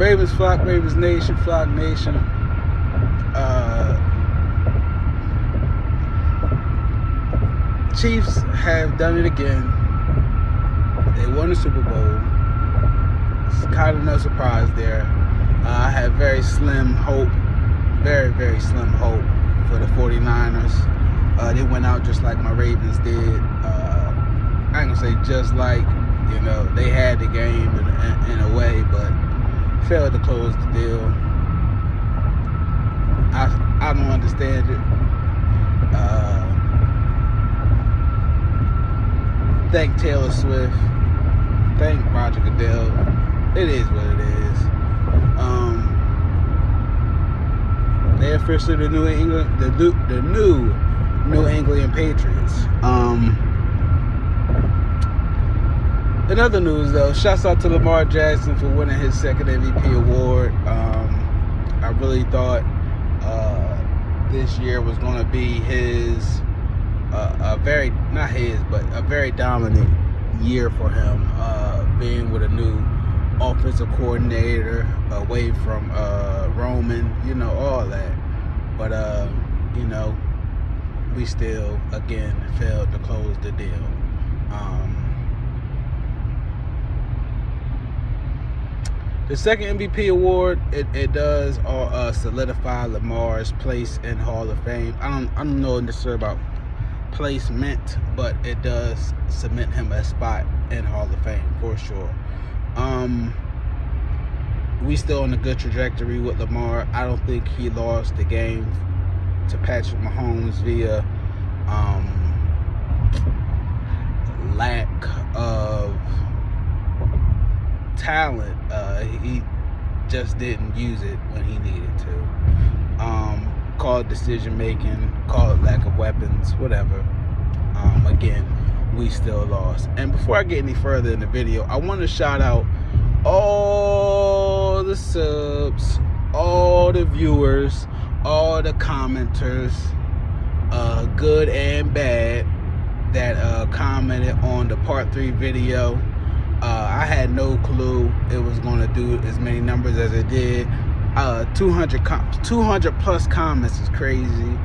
Ravens flock, Ravens Nation, flock nation. Chiefs have done it again. They won the Super Bowl. It's kind of no surprise there. I had very slim hope, very, very slim hope for the 49ers. They went out just like my Ravens did. I ain't gonna say just like, they had the game in a way, but failed to close the deal. I don't understand it. Thank Taylor Swift. Thank Roger Goodell. It is what it is. They're officially the New England, the new New England Patriots. In other news, though, shouts out to Lamar Jackson for winning his second MVP award. I really thought this year was going to be his, a very dominant year for him, being with a new offensive coordinator, away from Roman, all that. But, we still, again, failed to close the deal. The second MVP award, it does solidify Lamar's place in Hall of Fame. I don't know necessarily about placement, but it does cement him a spot in Hall of Fame for sure. We still on a good trajectory with Lamar. I don't think he lost the game to Patrick Mahomes via lack of talent. He just didn't use it when he needed to. Call it decision making, call it lack of weapons, whatever. Again, we still lost. And before I get any further in the video, I want to shout out all the subs, all the viewers, all the commenters, good and bad, that commented on the part 3 video. I had no clue it was going to do as many numbers as it did. 200 plus comments is crazy.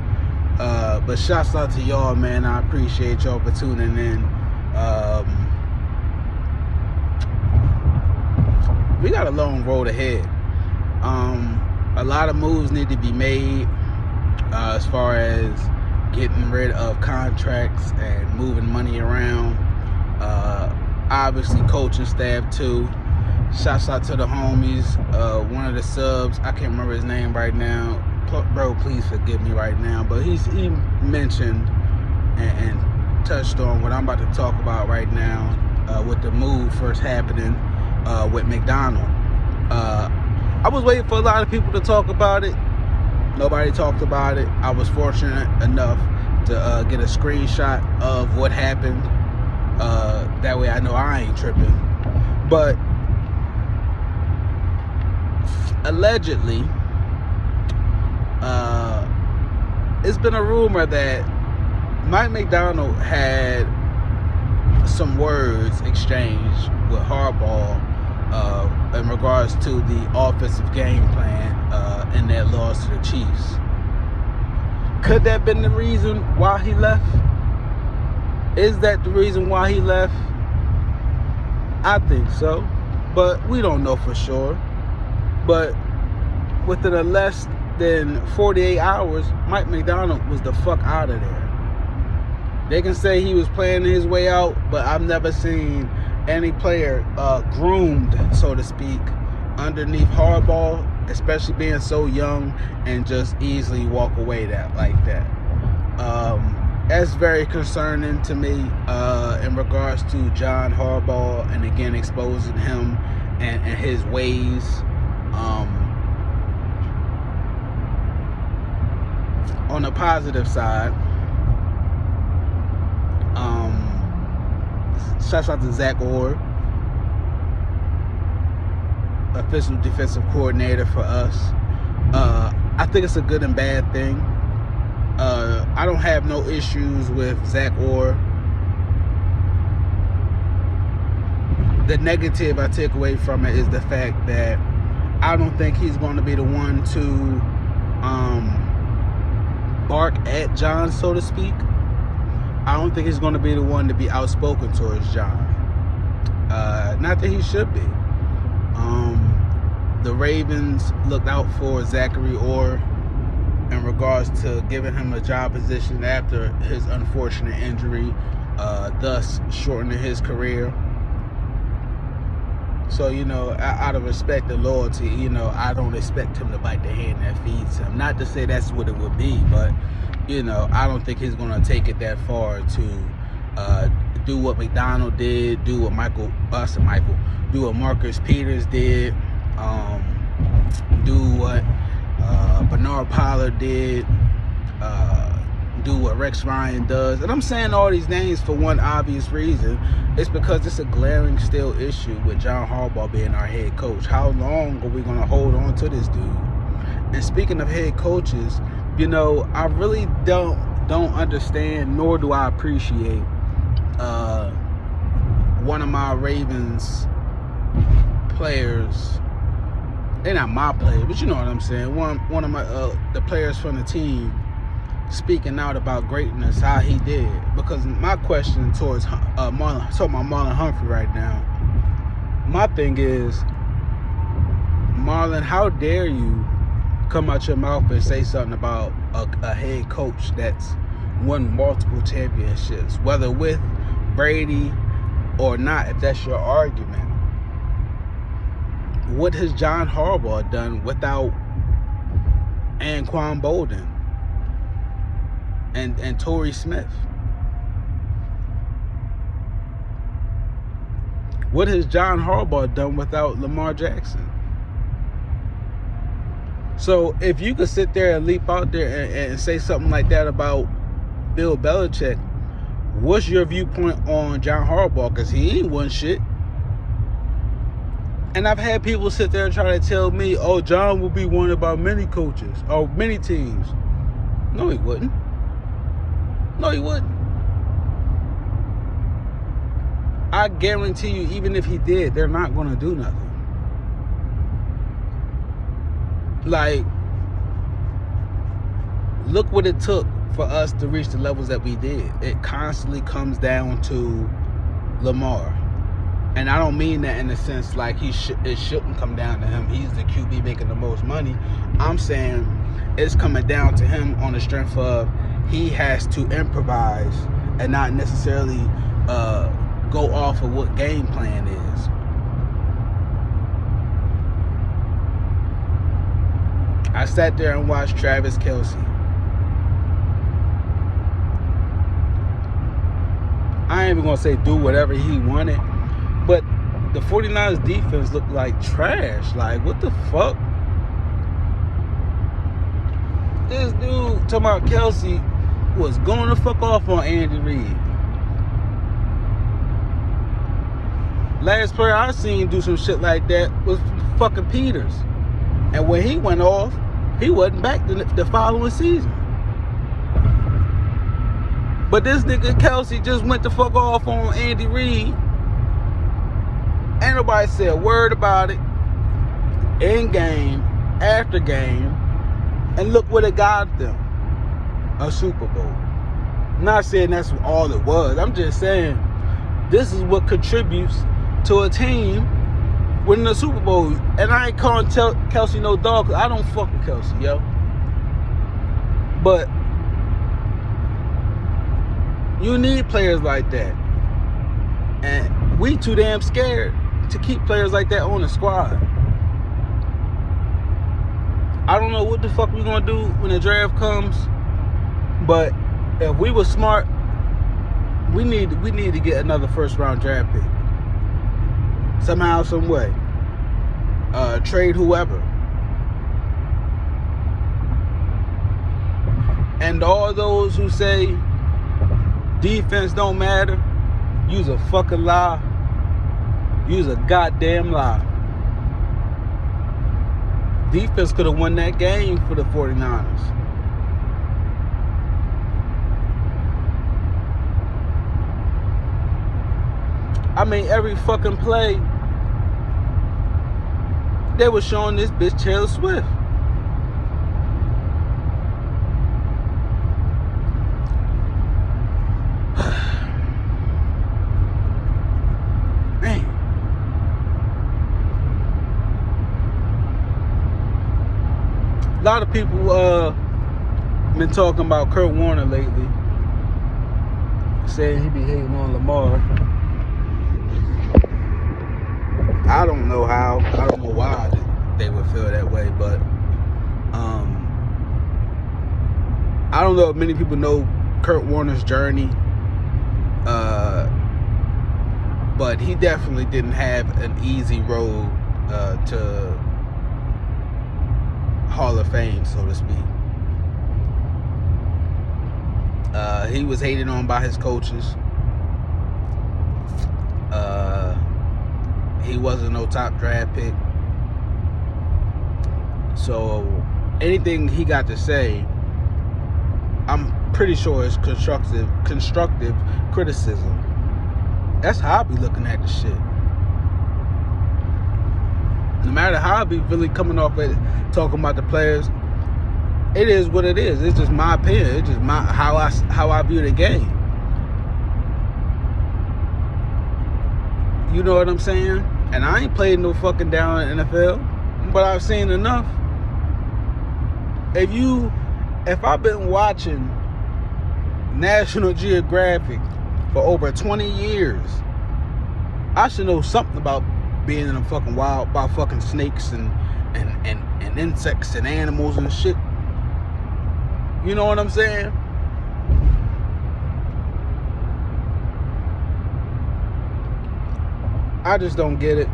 But shouts out to y'all, man. I appreciate y'all for tuning in. We got a long road ahead. A lot of moves need to be made as far as getting rid of contracts and moving money around. Obviously coaching staff too. Shouts out to the homies. One of the subs, I can't remember his name right now. Bro, please forgive me right now. But he mentioned and touched on what I'm about to talk about right now, with the move first happening with McDonald. I was waiting for a lot of people to talk about it. Nobody talked about it. I was fortunate enough to get a screenshot of what happened. That way I know I ain't tripping. But allegedly, it's been a rumor that Mike McDonald had some words exchanged with Harbaugh in regards to the offensive game plan in that loss to the Chiefs. Could that have been the reason why he left? Is that the reason why he left? I think so, but we don't know for sure. But within a less than 48 hours, Mike McDonald was the fuck out of there. They can say he was playing his way out, but I've never seen any player groomed, so to speak, underneath Harbaugh, especially being so young, and just easily walk away like that. That's very concerning to me in regards to John Harbaugh, and again exposing him and his ways. On the positive side, shouts out to Zach Orr, official defensive coordinator for us. I think it's a good and bad thing. I don't have no issues with Zach Orr. The negative I take away from it is the fact that I don't think he's going to be the one to bark at John, so to speak. I don't think he's going to be the one to be outspoken towards John. Not that he should be. The Ravens looked out for Zachary Orr in regards to giving him a job position after his unfortunate injury, thus shortening his career. So, out of respect and loyalty, I don't expect him to bite the hand that feeds him. Not to say that's what it would be, but, I don't think he's going to take it that far to do what McDonald did, do what do what Marcus Peters did, do what Bernard Pollard did, do what Rex Ryan does. And I'm saying all these names for one obvious reason. It's because it's a glaring still issue with John Harbaugh being our head coach. How long are we going to hold on to this dude? And speaking of head coaches, I really don't understand, nor do I appreciate one of my Ravens players. They're not my players, but you know what I'm saying. One of my the players from the team speaking out about greatness, how he did. Because my question towards Marlon Humphrey right now, my thing is, Marlon, how dare you come out your mouth and say something about a head coach that's won multiple championships, whether with Brady or not, if that's your argument. What has John Harbaugh done without Anquan Bolden and Torrey Smith? What has John Harbaugh done without Lamar Jackson? So if you could sit there and leap out there and say something like that about Bill Belichick, what's your viewpoint on John Harbaugh? Because he ain't won shit. And I've had people sit there and try to tell me, oh, John will be one about many coaches or many teams. No, he wouldn't. No, he wouldn't. I guarantee you, even if he did, they're not going to do nothing. Like, look what it took for us to reach the levels that we did. It constantly comes down to Lamar. And I don't mean that in the sense like it shouldn't come down to him. He's the QB making the most money. I'm saying it's coming down to him on the strength of he has to improvise and not necessarily go off of what game plan is. I sat there and watched Travis Kelce. I ain't even going to say do whatever he wanted, but the 49ers defense looked like trash. Like, what the fuck? This dude, talking about Kelce, was going the fuck off on Andy Reid. Last player I seen do some shit like that was fucking Peters. And when he went off, he wasn't back the following season. But this nigga Kelce just went the fuck off on Andy Reid. Ain't nobody said a word about it. In game, after game. And look what it got them. A Super Bowl. I'm not saying that's all it was. I'm just saying this is what contributes to a team winning the Super Bowl. And I ain't calling Kelce no dog, because I don't fuck with Kelce, yo. But you need players like that. And we too damn scared to keep players like that on the squad. I don't know what the fuck we gonna do when the draft comes, but if we were smart, we need to get another first round draft pick. Somehow, some way. Trade whoever. And all those who say defense don't matter, use a fucking lie. Use a goddamn lie. Defense could have won that game for the 49ers. I mean, every fucking play, they were showing this bitch Taylor Swift. Man. A lot of people been talking about Kurt Warner lately, saying he be hating on Lamar. I don't know how. I don't know why they would feel that way, but I don't know if many people know Kurt Warner's journey, but he definitely didn't have an easy road to Hall of Fame, so to speak. He was hated on by his coaches. He wasn't no top draft pick. So anything he got to say, I'm pretty sure it's constructive criticism. That's how I be looking at the shit. No matter how I be really coming off at talking about the players, it is what it is. It's just my opinion. It's just how I view the game. You know what I'm saying? And I ain't played no fucking down in the NFL, but I've seen enough. If I've been watching National Geographic for over 20 years, I should know something about being in a fucking wild, about fucking snakes and insects and animals and shit. You know what I'm saying? I just don't get it.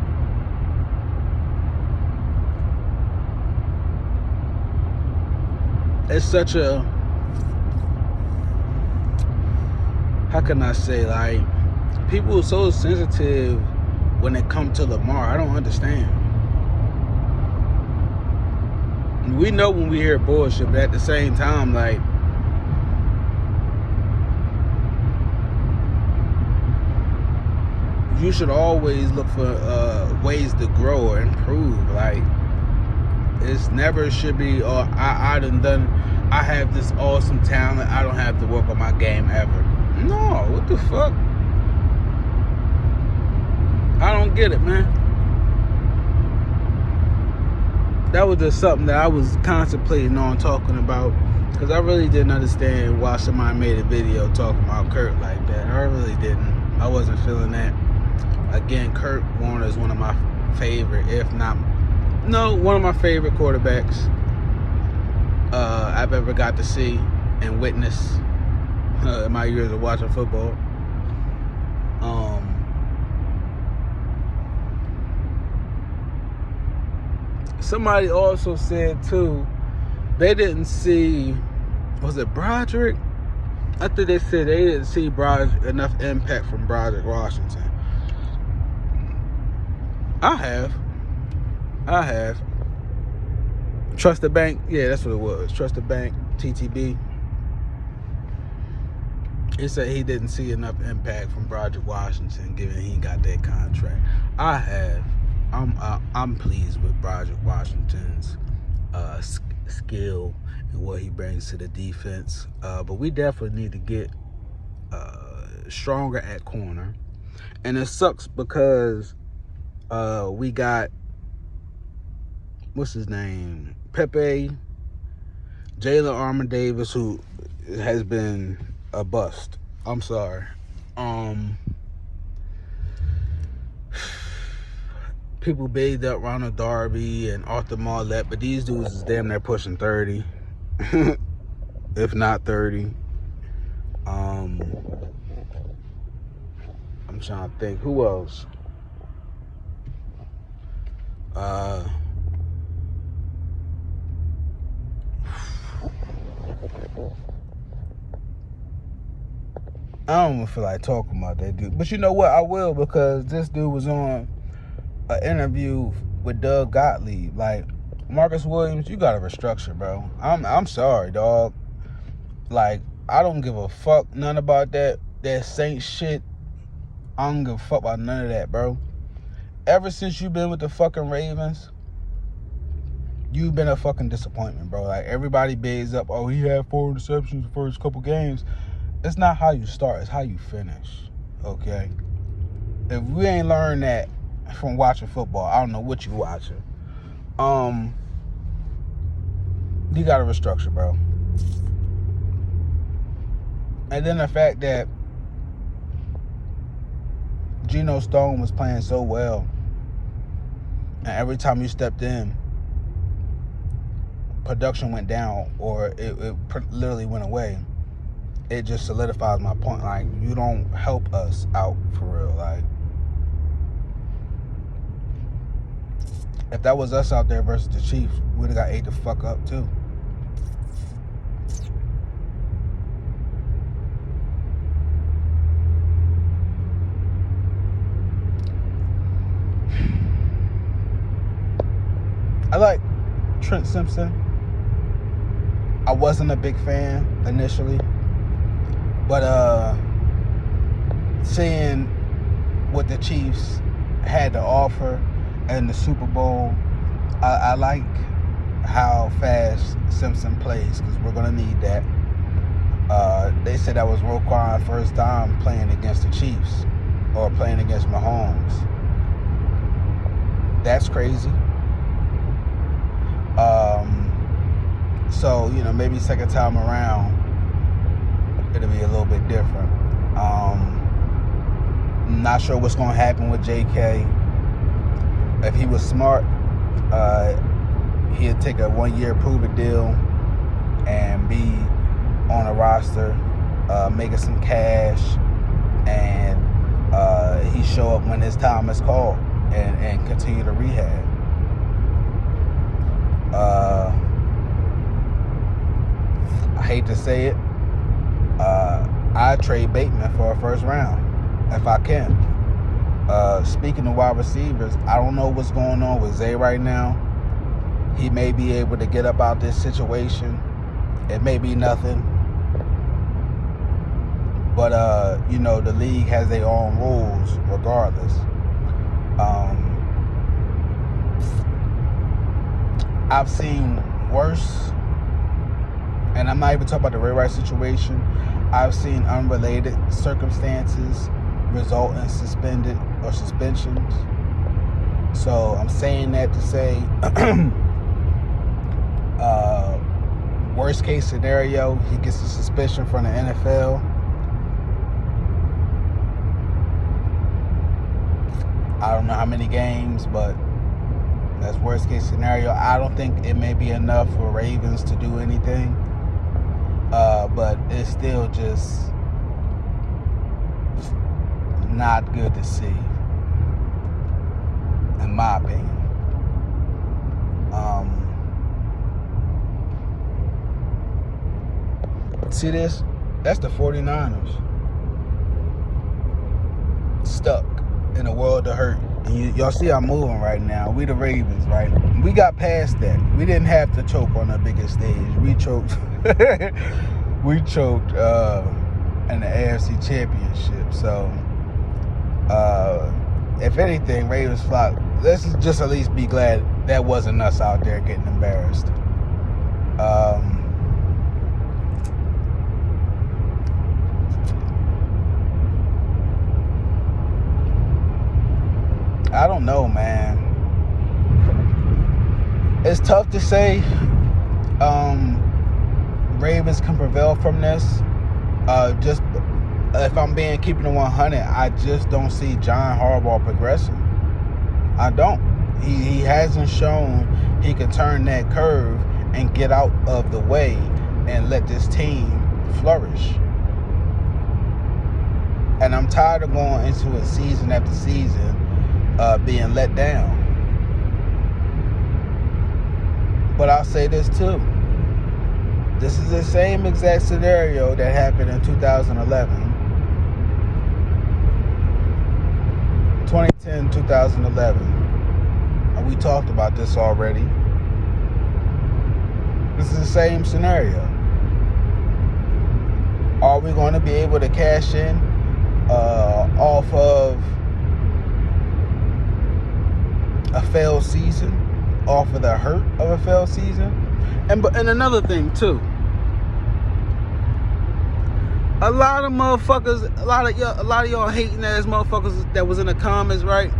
It's such a, how can I say, like, people are so sensitive when it comes to Lamar. I don't understand. We know when we hear bullshit, but at the same time, like, you should always look for ways to grow or improve. Like, it's never should be, oh, I have this awesome talent, I don't have to work on my game ever. No, what the fuck? I don't get it, man. That was just something that I was contemplating on talking about, because I really didn't understand why somebody made a video talking about Kurt like that. I really didn't. I wasn't feeling that. Again, Kurt Warner is one of my favorite, one of my favorite quarterbacks I've ever got to see and witness in my years of watching football. Somebody also said too, they didn't see, was it Broderick? I think they said they didn't see enough impact from Broderick Washington. I have. Trust the Bank, yeah, that's what it was. Trust the Bank, TTB. He said he didn't see enough impact from Broderick Washington, given he got that contract. I have. I'm pleased with Broderick Washington's skill and what he brings to the defense. But we definitely need to get stronger at corner. And it sucks because we got, what's his name? Pepe, Jalen Armour-Davis, who has been a bust. I'm sorry. People bathed up Ronald Darby and Arthur Marlette, but these dudes is damn near pushing 30, if not 30. I'm trying to think who else. I don't even feel like talking about that dude, but you know what? I will, because this dude was on an interview with Doug Gottlieb. Like, Marcus Williams, you gotta restructure, bro. I'm sorry, dog. Like, I don't give a fuck none about that Saints shit. I don't give a fuck about none of that, bro. Ever since you've been with the fucking Ravens, you've been a fucking disappointment, bro. Like, everybody bigs up, oh, he had 4 interceptions the first couple games. It's not how you start, it's how you finish, okay? If we ain't learned that from watching football, I don't know what you watching. You gotta restructure, bro. And then the fact that Geno Stone was playing so well, and every time you stepped in, production went down, or it literally went away. It just solidifies my point. Like, you don't help us out for real. Like, if that was us out there versus the Chiefs, we'd have got ate the fuck up too. I like Trent Simpson. I wasn't a big fan initially, but seeing what the Chiefs had to offer in the Super Bowl, I like how fast Simpson plays, because we're going to need that. They said that was Roquan's first time playing against the Chiefs or playing against Mahomes. That's crazy. So, maybe second time around, it'll be a little bit different. Not sure what's going to happen with JK. If he was smart, he'd take a 1-year prove-it deal and be on a roster, making some cash, and he show up when his time is called and continue to rehab. I hate to say it, I'd trade Bateman for a first round if I can. Speaking of wide receivers, I don't know what's going on with Zay right now. He may be able to get up out this situation. It may be nothing. But, the league has their own rules regardless. I've seen worse, and I'm not even talking about the Ray Rice situation. I've seen unrelated circumstances result in suspended or suspensions. So I'm saying that to say, worst case scenario, he gets a suspension from the NFL. I don't know how many games, but that's worst case scenario. I don't think it may be enough for Ravens to do anything. But it's still just not good to see, in my opinion. See this? That's the 49ers. Stuck in a world of hurt. And y'all see I'm moving right now. We the Ravens, right? We got past that. We didn't have to choke on the biggest stage. We choked. We choked in the AFC Championship. So, if anything, Ravens flock. Let's just at least be glad that wasn't us out there getting embarrassed. I don't know, man. It's tough to say Ravens can prevail from this. Just if I'm keeping it 100, I just don't see John Harbaugh progressing. I don't. He hasn't shown he can turn that curve and get out of the way and let this team flourish. And I'm tired of going into it season after season being let down. But I'll say this too. This is the same exact scenario that happened in 2011. 2010, 2011. And we talked about this already. This is the same scenario. Are we going to be able to cash in off of a failed season? off of the hurt of a failed season. And another thing too, a lot of motherfuckers, a lot of y'all hating ass motherfuckers that was in the comments, right?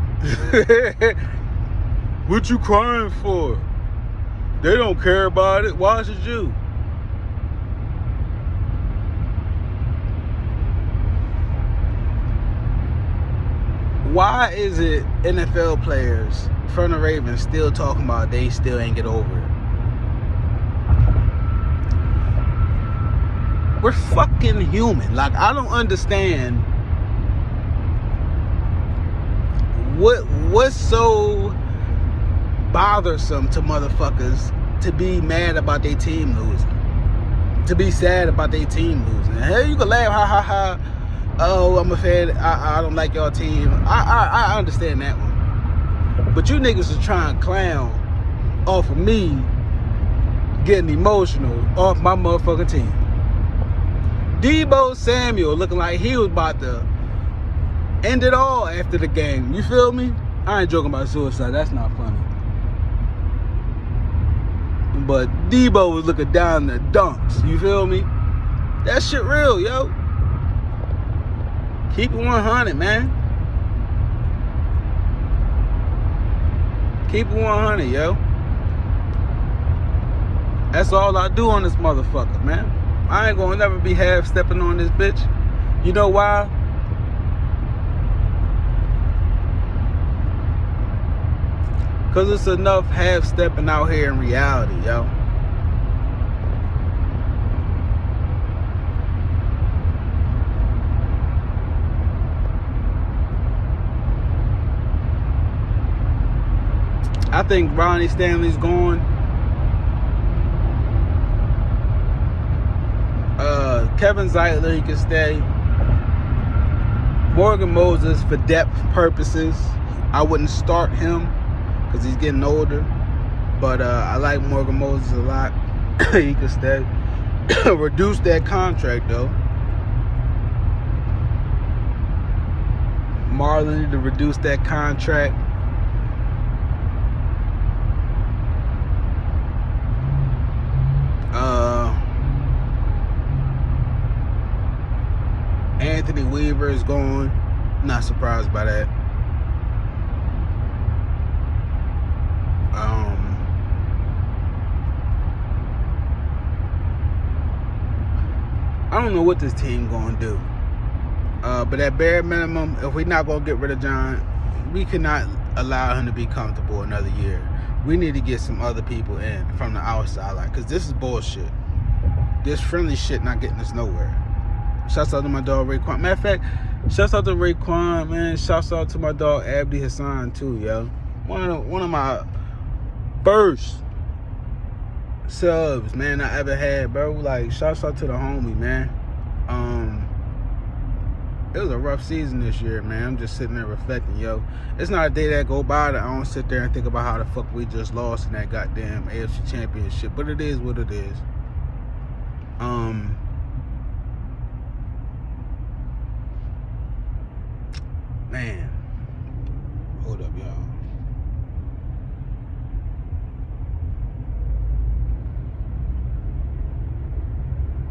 What you crying for? They don't care about it. Why should you? Why is it NFL players from the Ravens still talking about they still ain't get over it? We're fucking human. Like, I don't understand what's so bothersome to motherfuckers to be mad about their team losing, to be sad about their team losing. Hell, you can laugh, ha ha ha. Oh, I'm a fan. I don't like y'all team. I understand that one. But you niggas are trying to clown off of me getting emotional off my motherfucking team. Deebo Samuel looking like he was about to end it all after the game. You feel me? I ain't joking about suicide. That's not funny. But Deebo was looking down the dunks. You feel me? That shit real, yo. Keep it 100, man. Keep it 100, yo. That's all I do on this motherfucker, man. I ain't gonna never be half-stepping on this bitch. You know why? Because it's enough half-stepping out here in reality, yo. I think Ronnie Stanley's gone. Kevin Zeitler, he can stay. Morgan Moses, for depth purposes, I wouldn't start him because he's getting older. But I like Morgan Moses a lot. He can stay. Reduce that contract, though. Marlon need to reduce that contract. Anthony Weaver is gone. Not surprised by that. I don't know what this team gonna do. But at bare minimum, if we're not gonna get rid of John, we cannot allow him to be comfortable another year. We need to get some other people in from the outside, like, cause this is bullshit. This friendly shit not getting us nowhere. Shouts out to my dog Raekwon. Matter of fact, shouts out to Raekwon, man. Shouts out to my dog Abdi Hassan too, yo. One of my first subs, man, I ever had, bro. Like, shouts out to the homie, man. It was a rough season this year, man. I'm just sitting there reflecting, yo. It's not a day that go by that I don't sit there and think about how the fuck we just lost in that goddamn AFC Championship. But it is what it is. Man. Hold up, y'all.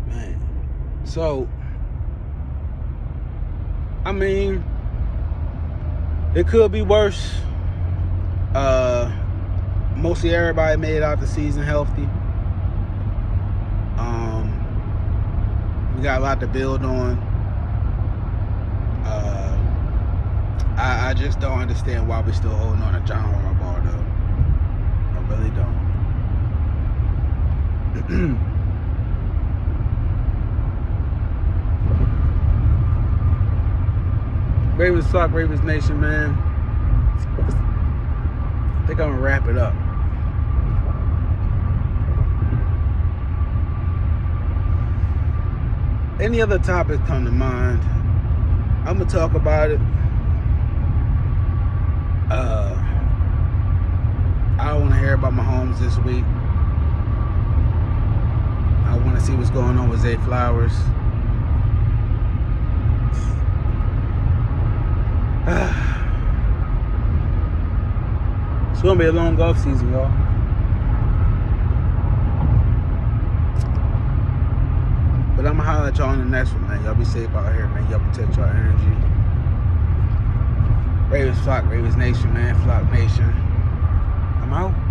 Man. So, I mean, it could be worse. Mostly everybody made it out the season healthy. We got a lot to build on. I just don't understand why we're still holding on to John Harbaugh, though. I really don't. Ravens suck, Ravens Nation, man. I think I'm gonna wrap it up. Any other topics come to mind, I'm gonna talk about it. I don't want to hear about Mahomes this week. I want to see what's going on with Zay Flowers. gonna be a long golf season, y'all. But I'm gonna holler at y'all in the next one, man. Y'all be safe out here, man. Y'all protect y'all energy. Ravens Flock, Ravens Nation, man. Flock Nation. I'm out.